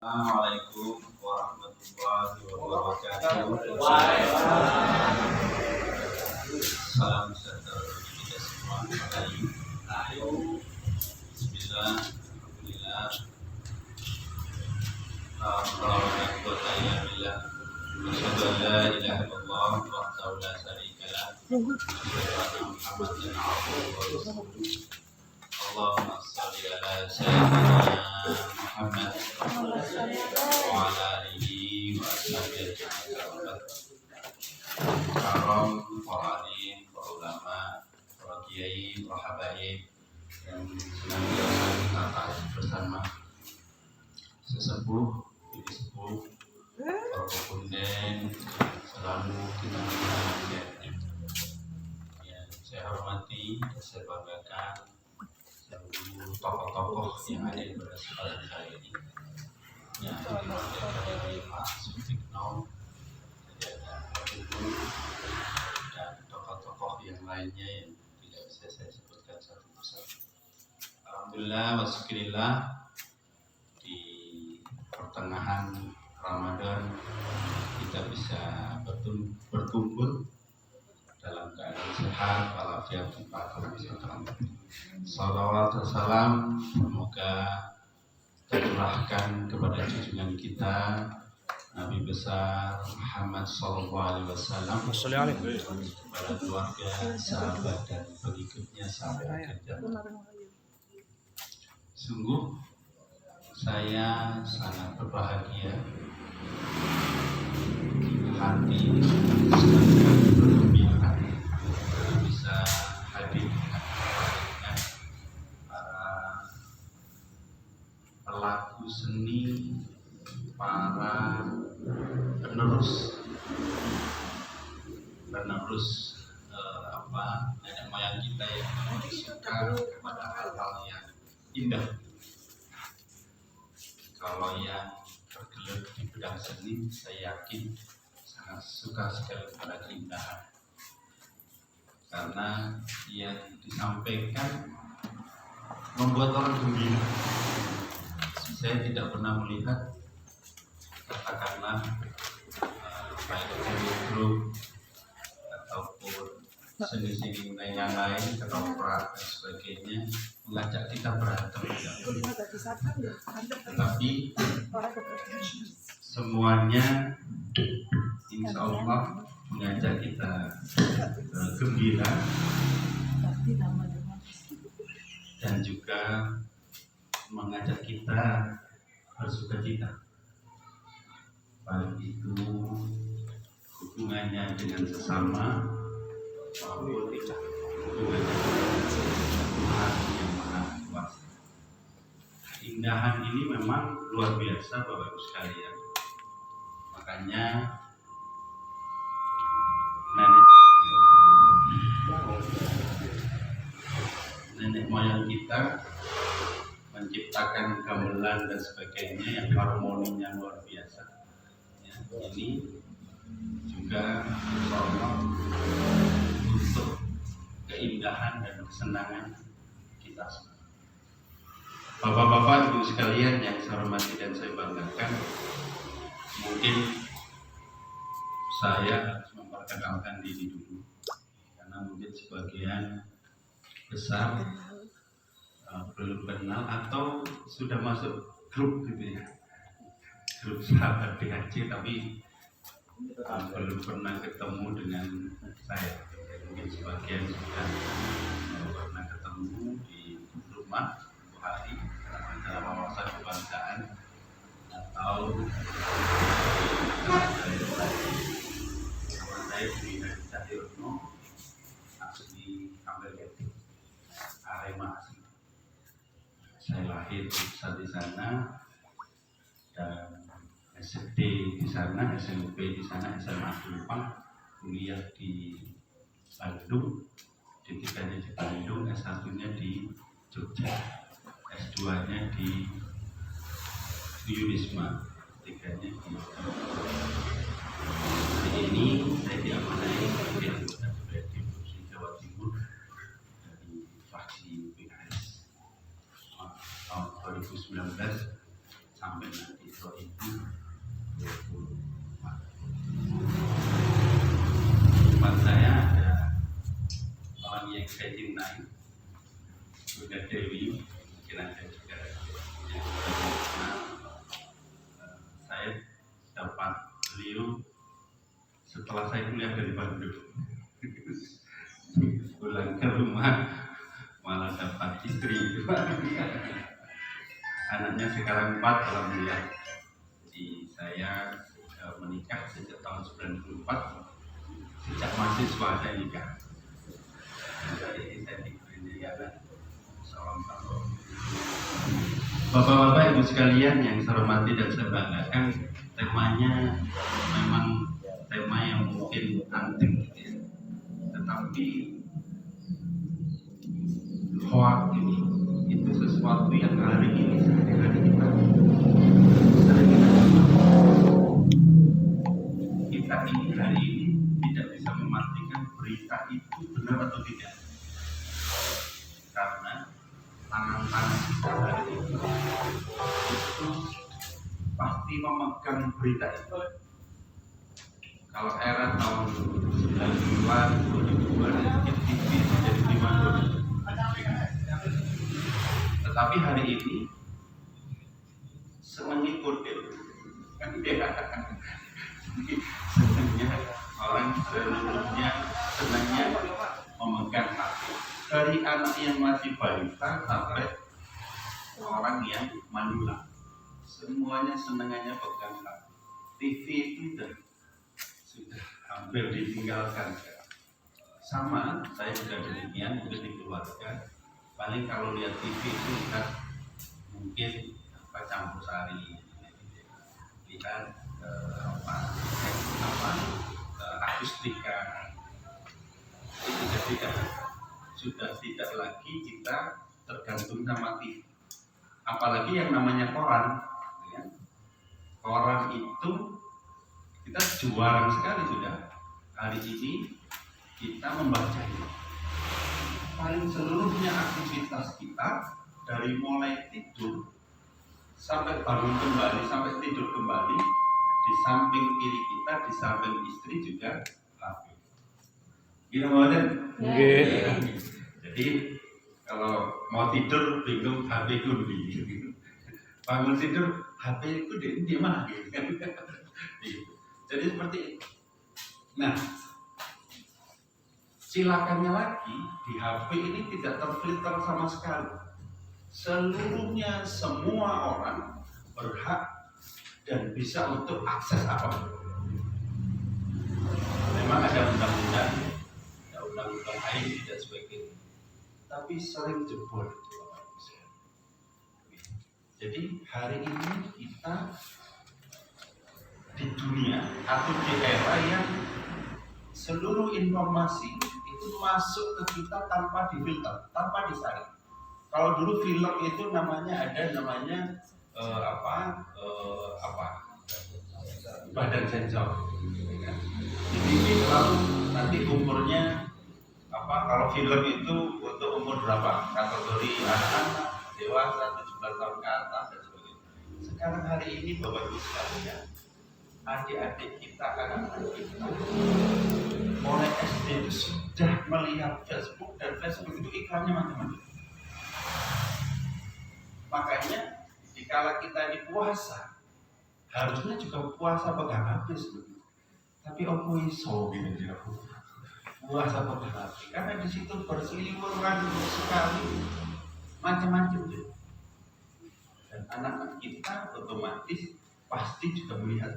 Assalamualaikum warahmatullahi wabarakatuh. Salam sejahtera bagi kita semua. Ayo, Bismillah, Alhamdulillah. Alhamdulillah. Asyhadu an la ilaha illallah wahdahu la syarika lah. Muhammadan abduhu wa rasuluh. Allahumma shalli ala sayyidina Muhammad wa ala alihi wa ashabihi ajma'in. Karam, para alim, para ulama, para kiai, para habaib yang senantiasa kita taati bersama. Sesepuh, ibu sepuh, para pekunden selalu kita menjaga. Yang saya hormati dan saya banggakan seluruh tokoh-tokoh yang ada di kesempatan kali ini. Yang dimulai dari Pak Sutikno, dan tokoh-tokoh yang lainnya yang tidak bisa saya sebutkan satu persatu. Alhamdulillah wasyukurillah, di pertengahan Ramadan kita bisa berkumpul dalam keadaan sehat walafiat tanpa kerusakan. Salawat dan salam semoga tercurahkan kepada junjungan kita Nabi besar Muhammad sallallahu alaihi wasallam, kepada keluarga, sahabat dan pengikutnya sampai akhir zaman. Sungguh saya sangat berbahagia, hati sangat bergembira bisa hadir dengan para pelaku seni, para penerus nenek moyang kita yang suka kepada hal-hal yang indah. Kalau yang bergelut di bidang seni, saya yakin sangat suka sekali kepada keindahan, karena yang disampaikan membuat orang gembira. Saya tidak pernah melihat katakanlah baik dari grup ataupun seni-seni yang lain, ketoprak dan sebagainya mengajak kita berantem, tetapi semuanya insya Allah mengajak kita gembira dan juga mengajak kita bersukacita, baik itu hubungannya dengan sesama maupun hubungannya dengan Tuhan yang Maha Kuasa. Keindahan ini memang luar biasa Bapak Ibu sekalian. Makanya nenek moyang kita menciptakan gamelan dan sebagainya yang harmoninya luar biasa. Ya, ini juga untuk keindahan dan kesenangan kita semua. Bapak-bapak, ibu sekalian yang saya hormati dan saya banggakan, mungkin saya harus memperkenalkan diri dulu, karena mungkin sebagian besar belum kenal atau sudah masuk grup gitu ya, grup sahabat PHC, tapi belum pernah ketemu dengan saya. Mungkin sebagian sudah pernah ketemu di rumah hari dalam wawasan kebangsaan atau saya Budi Hadi Cahyono, asli Ambegeti, Arema asli. Saya lahir besar di sana dan SD di sana, SMP di sana, SMA di Jepang, kuliah di Bandung, D3-nya di Bandung, S1-nya di Jogja, S2-nya di Unisma, D3-nya di Jogja. Hari ini saya diamanai sebagai anggota DPRD Provinsi Jawa Timur dari fraksi PKS tahun 2019 sampai nanti sore. dapat beliau setelah saya kuliah dari Bandung. Pulang ke rumah malah dapat istri. Anaknya sekarang 4, alhamdulillah. Jadi saya menikah sejak tahun 94. Sejak mahasiswa saya nikah. Jadi saya diberi anak seorang tahun. Bapak-bapak, ibu sekalian yang saya hormati dan saya banggakan, temanya memang tema yang mungkin antik, ya. Tetapi hoax ini itu sesuatu yang hari ini sehari-hari kita sering kita ini hari ini tidak bisa memastikan berita itu benar atau tidak, karena tangan-tangan kita hari ini itu pasti memegang berita itu. Kalau era tahun 90-an, 2000-an, TV menjadi 50. Tetapi hari ini senangnya kode, kan senangnya orang seluruhnya senangnya memegang HP, dari anak yang masih balita sampai orang yang manula, semuanya senangannya pegang HP. TV itu sudah hampir ditinggalkan. Sama, saya juga demikian, mungkin di keluarga. Paling kalau lihat TV itu lihat mungkin campur sari, lihat akustika. Itu sudah tidak lagi kita tergantung sama TV. Apalagi yang namanya koran, ya. Koran itu kita jualan sekali sudah. Hari ini kita membacanya. Paling seluruhnya aktivitas kita dari mulai tidur sampai bangun kembali, sampai tidur kembali, di samping kiri kita, di samping istri juga HP. Gila banget. Jadi kalau mau tidur bingung HP kundi. Bangun tidur HP ku di mana gitu. Jadi seperti itu. Nah, silakannya lagi di HP ini tidak terfilter sama sekali. Seluruhnya semua orang berhak dan bisa untuk akses apapun. Memang ada undang-undang, ada undang-undang lain tidak sebagainya, tapi sering jebol. Jadi hari ini kita di dunia atau di era yang seluruh informasi itu masuk ke kita tanpa difilter, tanpa disaring. Kalau dulu film itu namanya badan sensor. Jadi lalu nanti umurnya kalau film itu untuk umur berapa? Kategori anak-anak, dewasa, 17 tahun ke atas dan sebagainya. Sekarang hari ini Bapak Ibu sekalian, adik-adik kita, anak-anak kita mulai SD itu sudah melihat Facebook, dan Facebook itu iklannya macam-macam. Makanya dikala kita di puasa, harusnya juga puasa pegang habis, tapi aku iso gitu ya. Puasa pegang habis, karena di situ berseliweran sekali macam-macam ya. Dan anak-anak kita otomatis pasti juga melihat.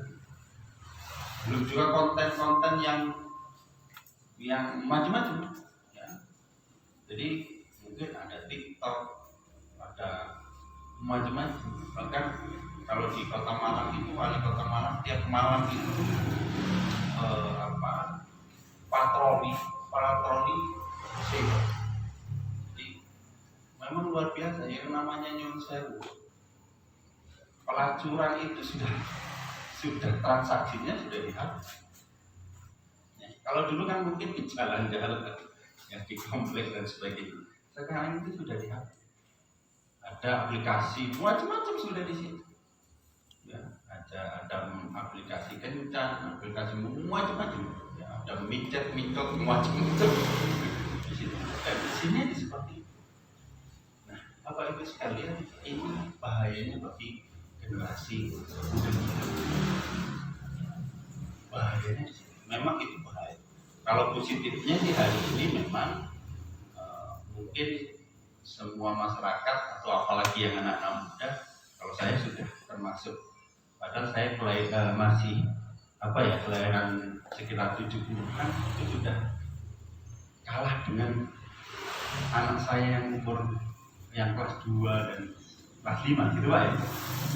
Belum juga konten-konten yang macam-macam ya. Jadi mungkin ada TikTok, ada macam-macam. Bahkan kalau di Kota Malang itu, wali Kota Malang tiap malam itu patroli sewa. Jadi memang luar biasa yang namanya Nyun Sewu. Pelacuran itu sudah transaksinya sudah dihapus. Ya, kalau dulu kan mungkin di jalan-jalan yang di komplek dan sebagainya. Sekarang itu sudah dihapus. Ada aplikasi macam-macam sudah di situ. Ya, ada aplikasi kencan, aplikasi macam-macam. Ya, ada micet macam-macam di situ. Dan di sini seperti itu. Nah, Bapak Ibu sekalian, ini bahayanya bagi generasi muda kita. bahayanya di sini. Memang itu bahaya. Kalau positifnya di hari ini memang mungkin semua masyarakat atau apalagi yang anak-anak muda, kalau saya sudah termasuk, padahal saya masih kelahiran sekitar 70-an, itu sudah kalah dengan anak saya yang umur yang kelas 2 dan kelas 5 gitu Pak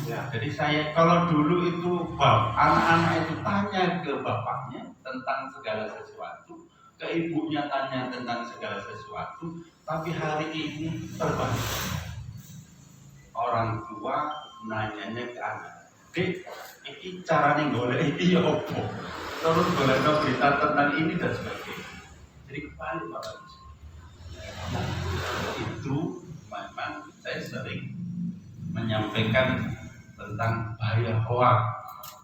ya. Jadi saya kalau dulu itu anak-anak itu tanya ke bapaknya tentang segala sesuatu, ke ibunya tanya tentang segala sesuatu, tapi hari ini terbalik. Orang tua nanyanya ke anak, "Dek, ini caranya golek iki ya opo?" Terus golek berita tentang ini dan sebagainya. Jadi kembali Bapak Ibu. Nah, itu memang saya sering menyampaikan tentang bahaya hoax.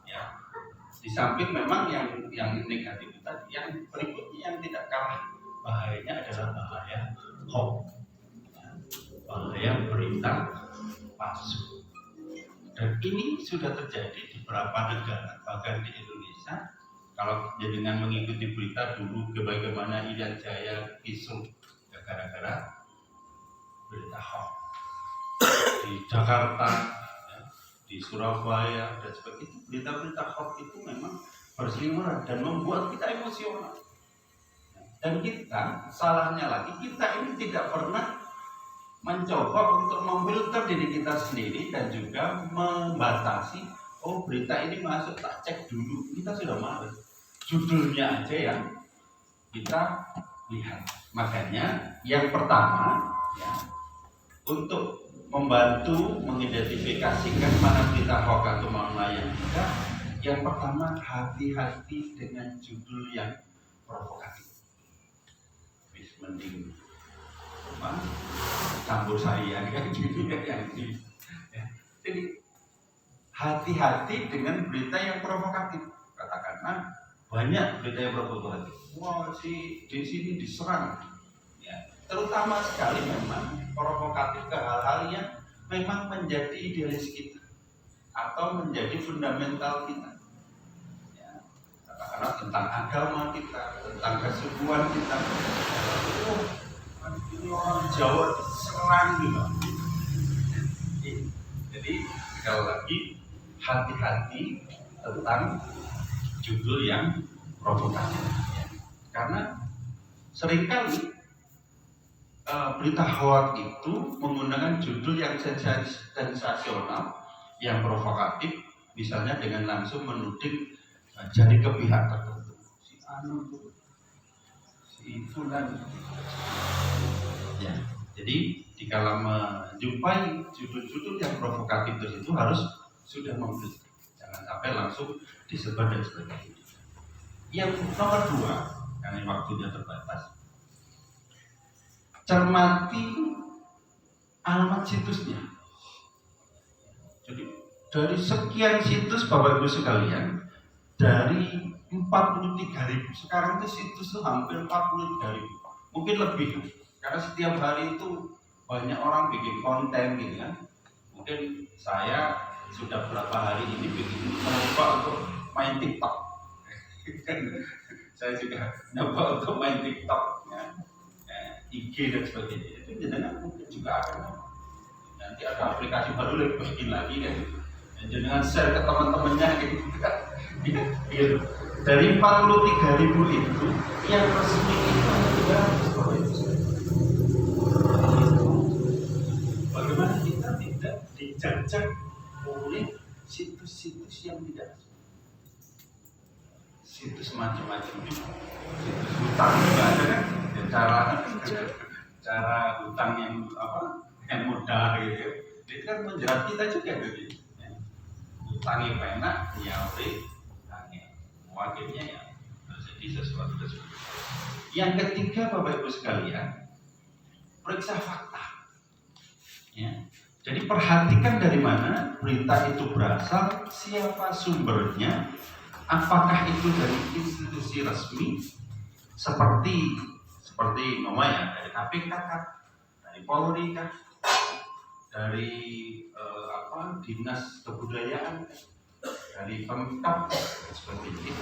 Ya. Di samping memang yang negatif tadi, yang berikutnya yang tidak kalah bahayanya adalah bahaya hoax, bahaya berita palsu. Dan ini sudah terjadi di beberapa negara, bahkan di Indonesia. Kalau dengan mengikuti berita dulu bagaimana Irian Jaya kisruh gara-gara berita hoax di Jakarta, ya, di Surabaya dan sebagainya. Berita-berita hoax itu memang berseliweran dan membuat kita emosional. Dan kita, salahnya lagi, kita ini tidak pernah mencoba untuk memfilter diri kita sendiri dan juga membatasi, oh berita ini masuk tak cek dulu. Kita sudah males, judulnya aja yang kita lihat. Makanya yang pertama ya, untuk membantu mengidentifikasikan mana berita hoax atau mana yang tidak, yang pertama hati-hati dengan judul yang provokatif. Mending campur saya kan gitu ya. Jadi hati-hati dengan berita yang provokatif. Katakanlah banyak berita yang provokatif. Wah, di sini diserang. Ya, terutama sekali memang provokatif ke hal-hal yang memang menjadi idealis kita atau menjadi fundamental kita. Ya, katakanlah tentang agama kita, tentang kesukuan kita. Ini orang Jawa diserang gitu. Jadi sekali lagi hati-hati tentang judul yang provokatif. Karena seringkali berita hoax itu menggunakan judul yang sensasional, yang provokatif, misalnya dengan langsung menuding jadi ke pihak tertentu. Si anu tuh, si fulan. Ya, jadi dikala menjumpai judul-judul yang provokatif itu harus sudah memfilter, jangan sampai langsung disebar dan sebagainya. Yang nomor 2, karena waktunya terbatas, cermati alamat situsnya. Jadi dari sekian situs Bapak Ibu sekalian, dari 43.000, sekarang itu situs itu hampir 43.000, mungkin lebih. Karena setiap hari itu banyak orang bikin konten gitu kan. Mungkin saya sudah berapa hari ini mencoba untuk main TikTok. Saya juga mencoba untuk main TikTok, ya. IG dan sebagainya. Itu jenengan mungkin juga akan nanti ada aplikasi baru lebih bikin lagi kan. Dan jenengan share ke teman-temannya gitu. Gitu. Dari 43.000 itu yang resmi itu juga bagaimana kita tidak dijajak oleh situs-situs yang tidak resmi. Situs macam-macam juga. Situs hutang juga ada kan? Ya, cara hutang yang mudah gitu. Itu kan menjerat kita juga begitu. Ya. Hutangnya enak, nyauri, wakilnya ya terjadi sesuatu. Yang ketiga Bapak Ibu sekalian, periksa fakta. Ya. Jadi perhatikan dari mana berita itu berasal, siapa sumbernya, apakah itu dari institusi resmi seperti namanya dari KPK kah, dari Polri kah, dari Dinas Kebudayaan kah, dari pengungkap seperti ini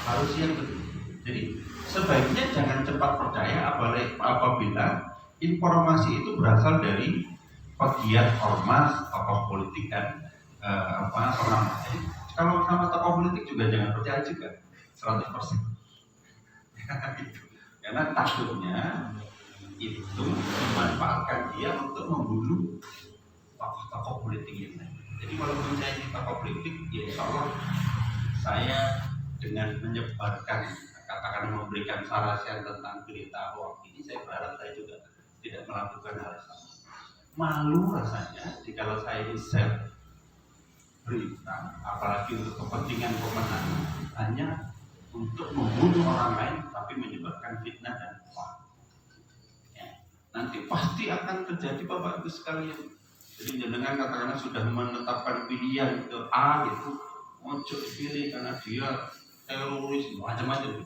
harus yang betul. Jadi sebaiknya jangan cepat percaya apabila informasi itu berasal dari pegiat ormas, tokoh politik dan pengamat. Jadi kalau sama tokoh politik juga jangan percaya juga 100%. Karena takutnya itu dimanfaatkan dia untuk membunuh tokoh-tokoh politik yang lain. Jadi walaupun saya ini tokoh politik, ya insya Allah saya dengan menyebarkan, katakan memberikan saran tentang berita hoax ini, saya berharap saya juga tidak melakukan hal yang sama. Malu rasanya jika saya di share berita, apalagi untuk kepentingan pemenangan, hanya untuk membunuh orang lain, tapi menyebarkan fitnah dan hoax. Nanti pasti akan terjadi Bapak Ibu sekalian. Jadi jenengan katakanlah sudah menetapkan pilihan ke A gitu, ojo dipilih karena dia teroris macam-macam.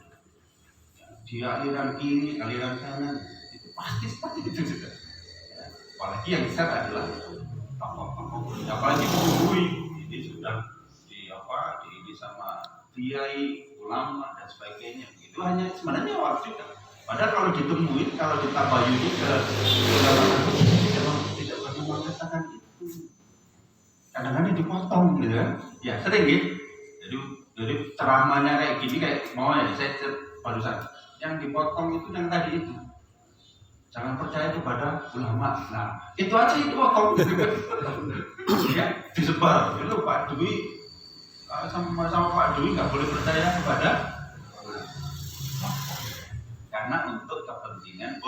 Dia aliran kiri, aliran kanan, itu pasti seperti itu juga. Apalagi yang besar adalah tokoh-tokoh, apalagi gurui ini sudah di sama kiai, ulama dan sebagainya. Itu hanya sebenarnya waktu juga. Padahal kalau ditemuin, kalau ditabayuni ke tidak pernah mengatakan itu. Kadang-kadang dipotong gitu kan. Ya sering gitu. Jadi ceramahnya kayak gini, kayak mau ya saya barusan yang dipotong itu yang tadi itu. Jangan percaya kepada ulama. Nah, itu aja itu potong gitu kan. Ya, disebar. Itu Pak Dwi sama Pak Dwi nggak boleh percaya kepada karena untuk kepentingan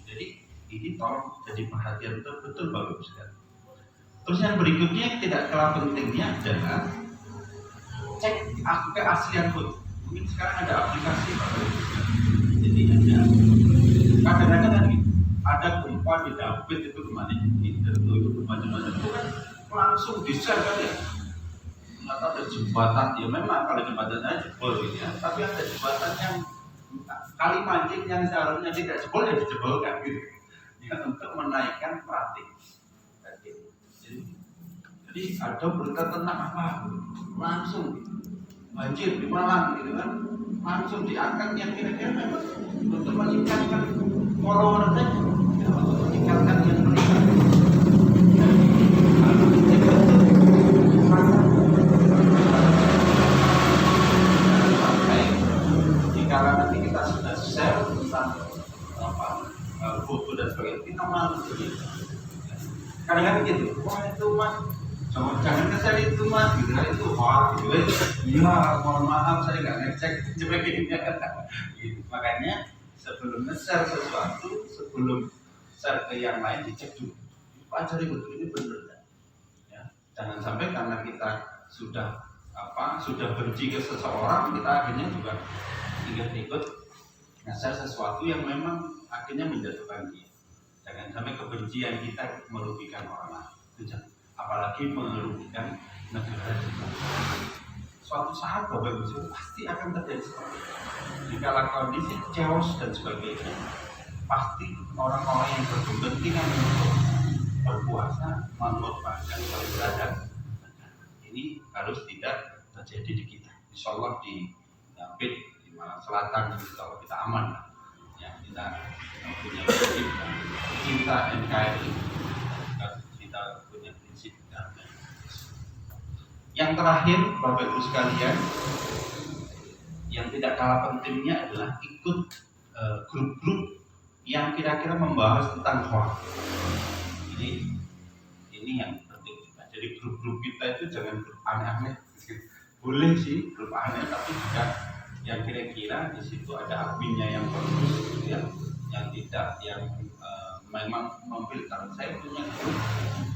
jadi ini tolong jadi perhatian betul Bapak sekali. Terus yang berikutnya yang tidak kalah pentingnya adalah cek keaslian foto. Mungkin sekarang ada aplikasi Bapak Ibu. Jadi kadang-kadang ada gempa di David itu kemarin itu macam-macam itu kan langsung di-share kan ya. Ternyata ada jembatan, ya memang kalau jembatannya jebol gitu ya, tapi ada jembatan yang kali mancing yang seharusnya tidak jebol ya dijebolkan gitu ya, untuk menaikkan traffic. Jadi ada berita tentang apa langsung banjir di Malang gitu kan, langsung diangkat yang kira-kira memang untuk meningkatkan followernya, ya, untuk meningkatkan yang meningkat. Kalau nanti kita sudah share tentang foto dan sebagainya, kita malu gitu. Kadang-kadang gitu, wah itu mas, jangan share itu mas, gitu kan itu hoax gitu. Iya, mohon maaf saya nggak ngecek sebagainya. Gitu. Makanya sebelum share sesuatu, sebelum share ke yang lain dicek dulu, pelajari betul ini benar. Ya, jangan sampai karena kita sudah benci ke seseorang, kita akhirnya juga ikut ngasih sesuatu yang memang akhirnya menjatuhkan dia. Jangan sampai kebencian kita merugikan orang lain, apalagi merugikan negara kita. Suatu saat Bapak Ibu pasti akan terjadi seperti itu. Jika kondisi chaos dan sebagainya, pasti orang-orang yang berkepentingan untuk berpuasa memanfaatkan keberadaan. Ini harus tidak terjadi di kita. Insya Allah di David Selatan kalau kita aman ya, kita punya prinsip cinta NKRI, kita punya prinsip damai. Yang terakhir Bapak Ibu sekalian, yang tidak kalah pentingnya adalah ikut grup-grup yang kira-kira membahas tentang hoax. Ini yang penting. Jadi grup-grup kita itu jangan grup aneh-aneh. Boleh sih grup aneh, tapi juga yang kira-kira di situ ada adminnya yang bagus, yang tidak, yang memang memfilter. Saya punya grup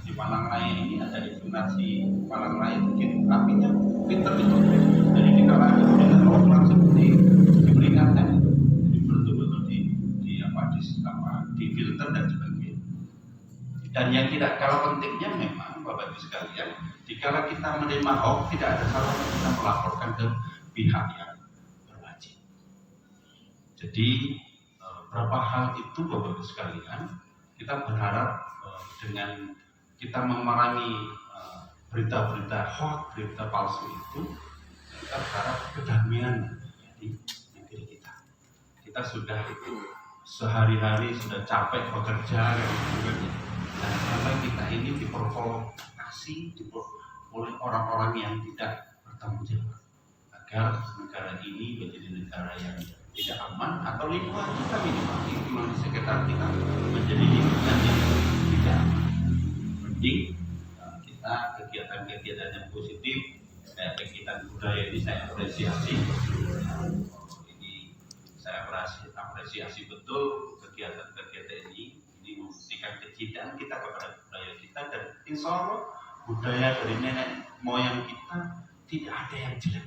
di Malang Raya ini, ada informasi Malang Raya itu adminnya pinter itu. Jadi kita langsung diperingatkan, jadi betul-betul di filter dan sebagainya. Dan yang tidak kalah pentingnya memang Bapak Ibu sekalian, jika kita menerima hoax, tidak ada salahnya kita melaporkan ke pihak yang berwajib. Jadi beberapa hal itu Bapak Ibu sekalian, kita berharap dengan kita memerangi berita-berita hoax, berita palsu itu, kita berharap kedamaian di negeri kita. Kita sudah sehari-hari sudah capek bekerja, dan sampai kita ini diprovokasi oleh orang-orang yang tidak bertanggung jawab agar negara ini menjadi negara yang tidak aman atau lingkungan kita minimal di sekitar kita menjadi lingkungan yang tidak aman. Mending kita kegiatan-kegiatan yang positif, kegiatan budaya ini saya apresiasi. Ini saya apresiasi betul kegiatan-kegiatan ini membuktikan kecintaan kita kepada budaya kita, dan insya Allah budaya dari nenek moyang kita tidak ada yang jelek.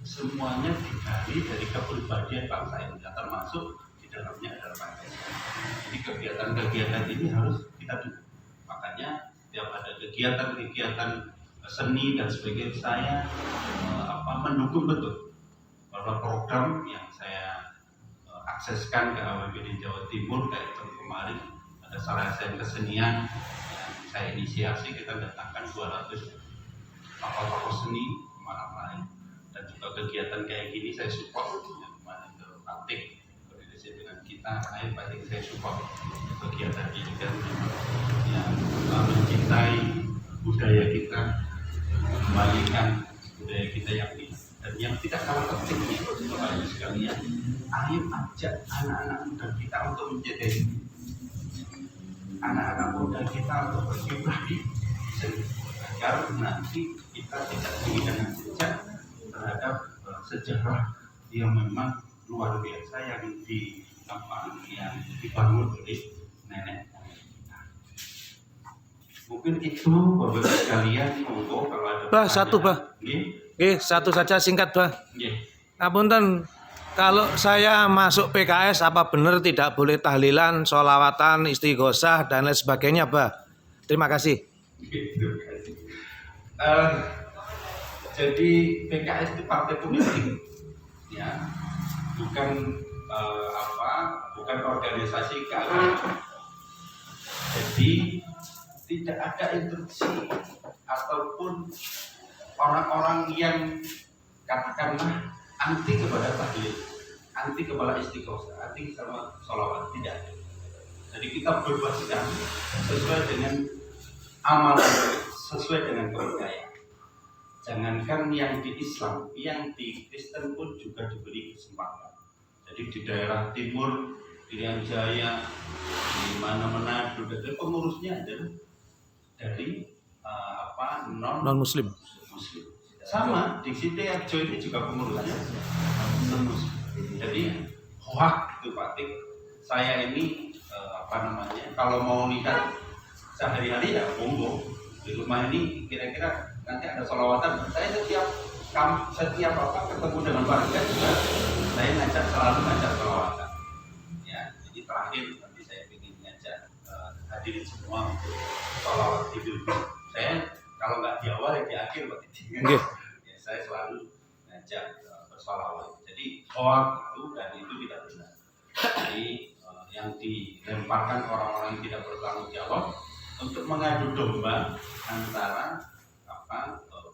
Semuanya digali dari kepribadian bangsa Indonesia, termasuk di dalamnya adalah Pancasila. Jadi kegiatan-kegiatan ini harus kita dukung. Makanya setiap ada kegiatan-kegiatan seni dan sebagainya, saya mendukung betul bahwa program yang saya akseskan ke APBD Jawa Timur, kayak kemarin ada salah satu kesenian yang saya inisiasi, kita datangkan 200 tokoh-tokoh seni mana lain, dan juga kegiatan kayak gini saya support. Yang kemarin ke Batik berdiri dengan kita, Batik saya support kegiatan ini kan yang mencintai budaya kita, mengembalikan budaya kita yang ini. Dan yang tidak kalah pentingnya Bapak Ibu sekalian, ayo ajak anak-anak muda kita untuk menjadi anak-anak muda kita untuk berkiprah di seni, agar nanti kita tidak kehilangan jejak terhadap sejarah yang memang luar biasa yang dibangun oleh nenek moyang kita. Mungkin itu Bapak Ibu sekalian, monggo kalau ada Bah, satu bah. Satu saja singkat bah. Ngapunten, kalau saya masuk PKS apa benar tidak boleh tahlilan, sholawatan, istighosah dan lain sebagainya bah? Terima kasih. Jadi PKS itu partai politik, ya, bukan bukan organisasi keagamaan. Jadi tidak ada instruksi ataupun orang-orang yang katakanlah anti kepada tahlil, anti kepada istighosah, anti sama sholawat, tidak. Jadi kita bebaskan sesuai dengan amalan, sesuai dengan kebudayaan. Jangankan yang di Islam, yang di Kristen pun juga diberi kesempatan. Jadi di daerah timur, Irian Jaya, di mana-mana juga pengurusnya adalah dari non Muslim. Sama di Sidoarjo ini juga pengurusnya non Muslim. Jadi hoak itu Pak Tik. Saya ini kalau mau lihat sehari-hari ya monggo di rumah ini kira-kira nanti ada sholawatan. Saya setiap ketemu dengan warga juga saya selalu ngajak sholawatan. Ya, jadi terakhir nanti saya ingin ngajak hadirin semua untuk sholawat tidur. Saya kalau nggak di awal ya di akhir Pak. Ya, saya selalu ngajak bersolawat. Jadi hoax itu dan itu tidak benar. Jadi yang dilemparkan orang-orang yang tidak bertanggung jawab untuk mengadu domba antara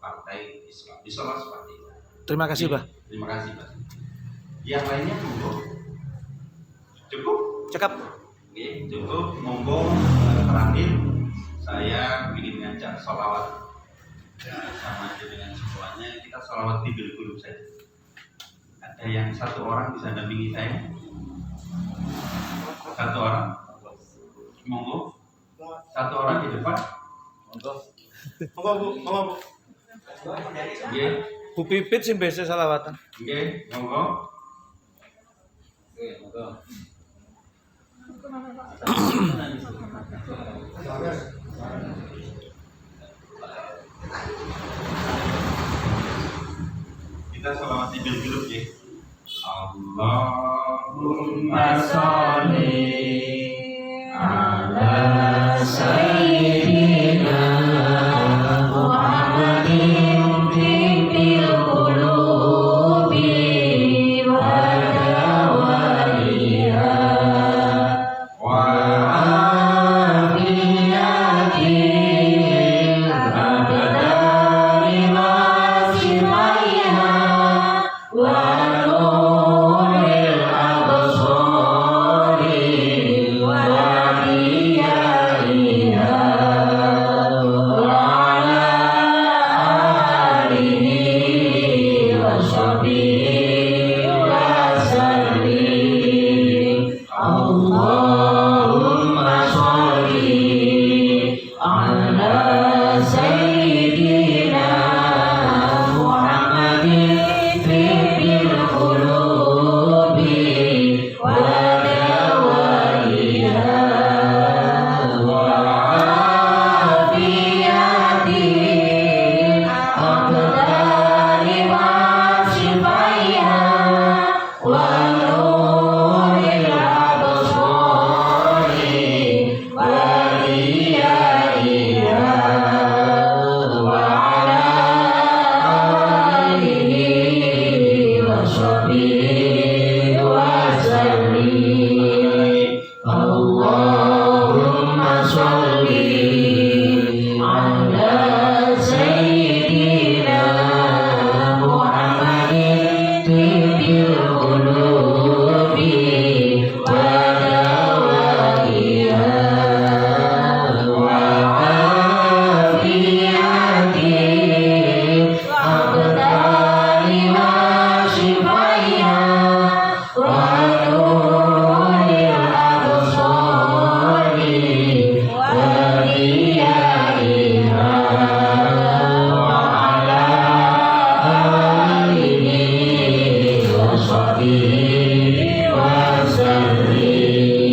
partai Islam. Islam seperti itu. Terima kasih, Pak. Terima kasih, Pak. Yang lainnya monggo. Cukup? Cakap. Oke, cukup. Monggo terakhir saya ingin ngajak sholawat sama aja dengan semuanya. Kita sholawat di bil saja. Ada yang satu orang bisa dampingi saya? Satu orang? Monggo. Satu orang di depan? Monggo. Monggo, Bu. Nggih. Bu Pipit sing biasa selawatan. Nggih, monggo. Nggih, monggo. Kita sholawat tidur dulu ya. Allahumma sholli ala sayyidina Muhammadin tibil qulubi wa dawaiha wa afiyatil abad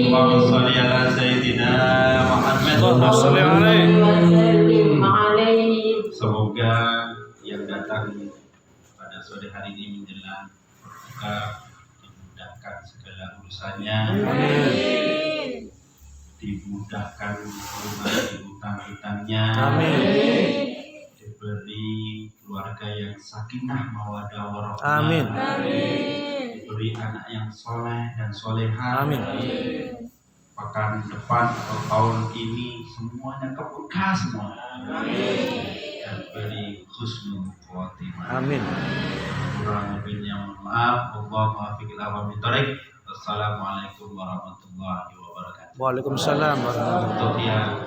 Allahumma sholli ala Sayyidina Muhammad. Allahumma sholli alaihi. Semoga yang datang pada sore hari ini menjelang berbuka dimudahkan segala urusannya, dimudahkan melunasi utang-utangnya, diberi keluarga yang sakinah mawaddah warahmah, diberi anak yang soleh dan soleha. Pekan depan atau tahun ini semuanya keberkah semua. Dan beri husnul khotimah. Kurang lebihnya mohon maaf. Allahumma fiqil awami tarik. Wassalamualaikum warahmatullahi wabarakatuh. Waalaikumsalam warahmatullahi wabarakatuh. Untuk yang